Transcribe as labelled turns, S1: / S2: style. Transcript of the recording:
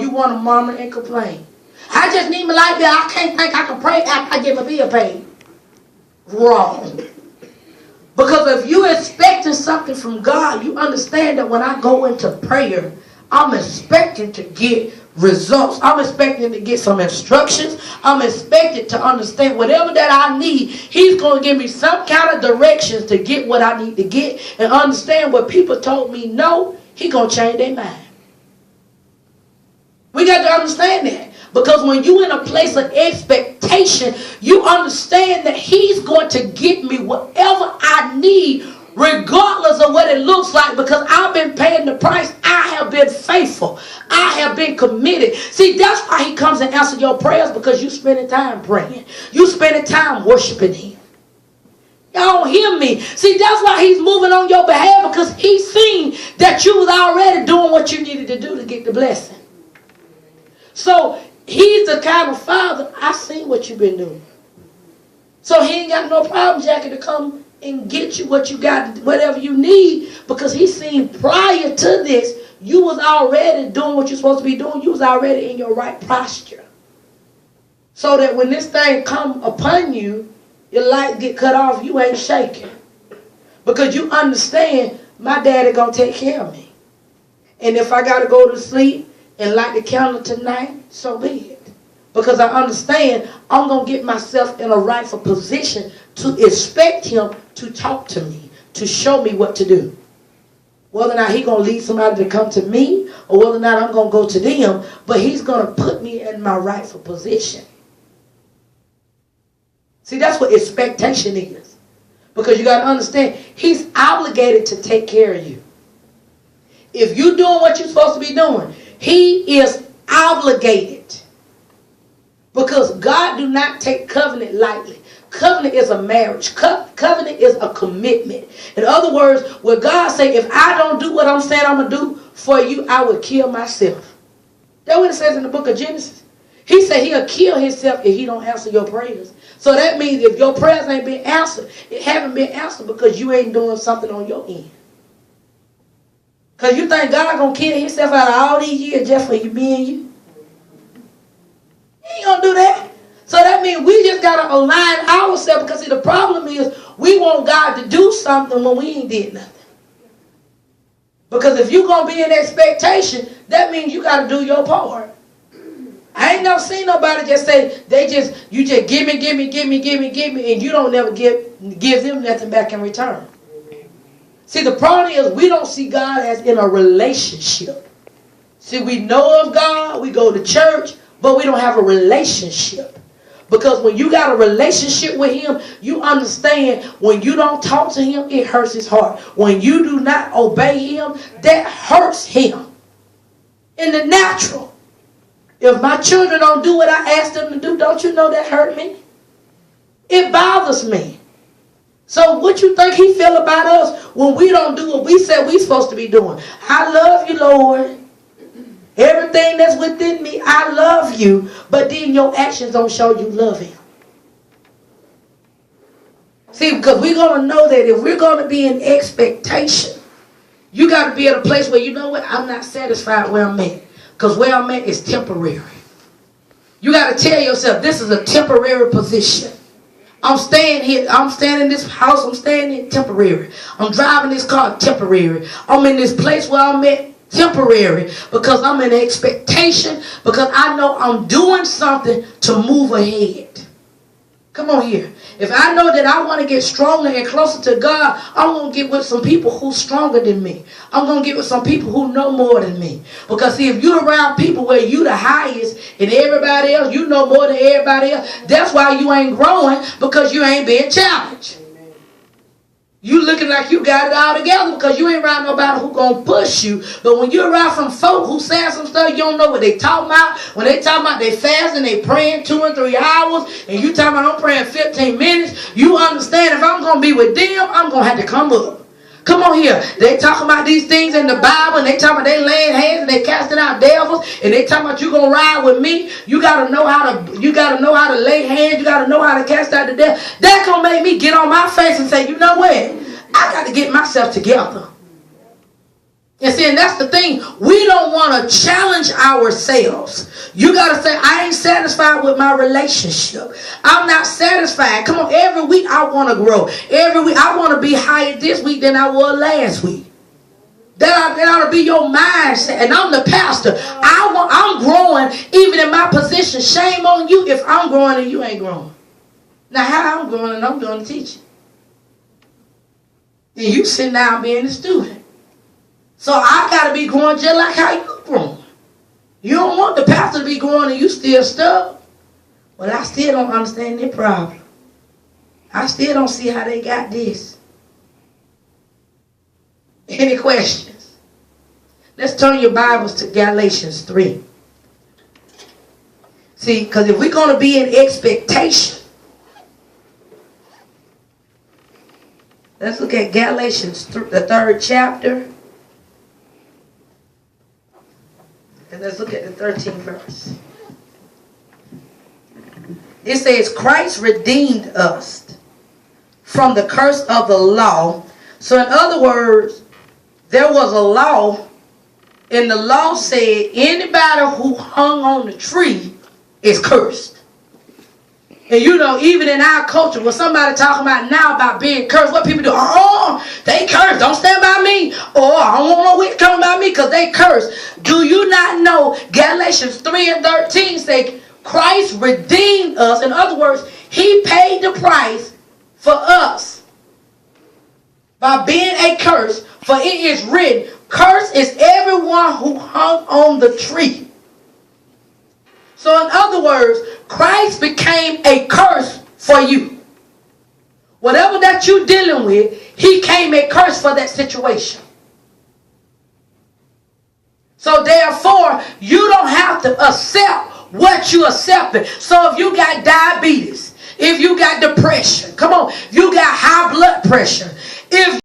S1: you want to murmur and complain. I just need my light bill. I can't think I can pray after I get my bill paid. Wrong. Because if you're expecting something from God, you understand that when I go into prayer, I'm expecting to get results. I'm expecting to get some instructions. I'm expecting to understand whatever that I need. He's going to give me some kind of directions to get what I need to get, and understand what people told me no, He's going to change their mind. We got to understand that. Because when you're in a place of expectation, you understand that He's going to give me whatever I need, regardless of what it looks like, because I've been paying the price. I have been faithful. I have been committed. See, that's why He comes and answers your prayers, because you spending time praying. You spending time worshiping Him. Y'all don't hear me. See, that's why He's moving on your behalf, because He's seen that you was already doing what you needed to do to get the blessing. So He's the kind of Father, I seen what you've been doing. So He ain't got no problem, Jackie, to come and get you what you got, whatever you need, because He's seen prior to this, you was already doing what you're supposed to be doing. You was already in your right posture. So that when this thing come upon you, your light get cut off, you ain't shaking. Because you understand, my daddy gonna take care of me. And if I gotta go to sleep and light the candle tonight, so be it. Because I understand I'm going to get myself in a rightful position to expect Him to talk to me, to show me what to do. Whether or not He's going to lead somebody to come to me, or whether or not I'm going to go to them, but He's going to put me in my rightful position. See, that's what expectation is. Because you got to understand, He's obligated to take care of you. If you're doing what you're supposed to be doing, He is obligated. Because God do not take covenant lightly. Covenant is a marriage. Covenant is a commitment. In other words, when God say, if I don't do what I'm saying I'm going to do for you, I will kill myself. That's what it says in the book of Genesis. He said He'll kill Himself if He don't answer your prayers. So that means if your prayers ain't been answered, it haven't been answered because you ain't doing something on your end. Because you think God going to kill Himself out of all these years just for you, me and you? He ain't going to do that. So that means we just got to align ourselves, because see, the problem is we want God to do something when we ain't did nothing. Because if you're going to be in expectation, that means you got to do your part. I ain't never seen nobody just say, you just give me, and you don't never give them nothing back in return. See, the problem is we don't see God as in a relationship. See, we know of God, we go to church, but we don't have a relationship. Because when you got a relationship with Him, you understand when you don't talk to Him, it hurts His heart. When you do not obey Him, that hurts Him. In the natural. If my children don't do what I ask them to do, don't you know that hurt me? It bothers me. So what you think He feel about us when we don't do what we said we supposed to be doing? I love you, Lord. Everything that's within me, I love you. But then your actions don't show you love Him. See, because we're going to know that if we're going to be in expectation, you got to be at a place where, you know what, I'm not satisfied where I'm at. Because where I'm at is temporary. You got to tell yourself, this is a temporary position. I'm staying here. I'm staying in this house. I'm staying in temporary. I'm driving this car temporary. I'm in this place where I'm at temporary, because I'm in expectation, because I know I'm doing something to move ahead. Come on here. If I know that I want to get stronger and closer to God, I'm going to get with some people who's stronger than me. I'm going to get with some people who know more than me. Because see, if you're around people where you the highest and everybody else, you know more than everybody else, that's why you ain't growing, because you ain't being challenged. You looking like you got it all together because you ain't around nobody who gonna push you. But when you're around some folk who saying some stuff, you don't know what they talking about. When they talking about they fasting, they praying 2 and 3 hours, and you talking about I'm praying 15 minutes, you understand if I'm gonna be with them, I'm gonna have to come up. Come on here. They talking about these things in the Bible, and they talking about they laying hands and they casting out devils, and they talking about you gonna ride with me. You gotta know how to lay hands. You gotta know how to cast out the devil. That gonna make me get on my face and say, you know what? I got to get myself together. Because see, if you around people where you the highest and everybody else, you know more than everybody else, that's why you ain't growing, because you ain't being challenged. You looking like you got it all together because you ain't around nobody who gonna push you. But when you're around some folk who saying some stuff, you don't know what they talking about. When they talking about they fasting, they praying 2 and 3 hours, and you talking about I'm praying 15 minutes, you understand if I'm gonna be with them, I'm gonna have to come up. Come on here. They talking about these things in the Bible, and they talking about you gonna ride with me. You gotta know how to lay hands. You gotta know how to cast out the devil. That gonna make me get on my face and say, you know what? I got to get myself together. And see, and that's the thing. We don't want to challenge ourselves. You got to say, I ain't satisfied with my relationship. I'm not satisfied. Come on, every week I want to grow. Every week I want to be higher this week than I was last week. That ought to be your mindset. And I'm the pastor. I'm growing even in my position. Shame on you if I'm growing and you ain't growing. Now, how I'm growing and I'm doing the teaching. And you sitting down being the student. So I got to be growing just like how you growing. You don't want the pastor to be growing and you still stuck. Well, I still don't understand their problem. I still don't see how they got this. Any questions? Let's turn your Bibles to Galatians 3. See, because if we're going to be in expectation, let's look at Galatians, the 3rd chapter. And let's look at the 13th verse. It says, Christ redeemed us from the curse of the law. So in other words, there was a law, and the law said anybody who hung on the tree is cursed. And you know, even in our culture, when somebody talking about now about being cursed, what people do? Oh, they cursed. Don't stand by me. Oh, I don't want no witch coming by me because they cursed. Do you not know Galatians 3 and 13 say Christ redeemed us? In other words, he paid the price for us by being a curse. For it is written, cursed is everyone who hung on the tree. So in other words, Christ became a curse for you. Whatever that you're dealing with, he came a curse for that situation. So therefore, you don't have to accept what you accepting. So if you got diabetes, if you got depression, come on, you got high blood pressure, if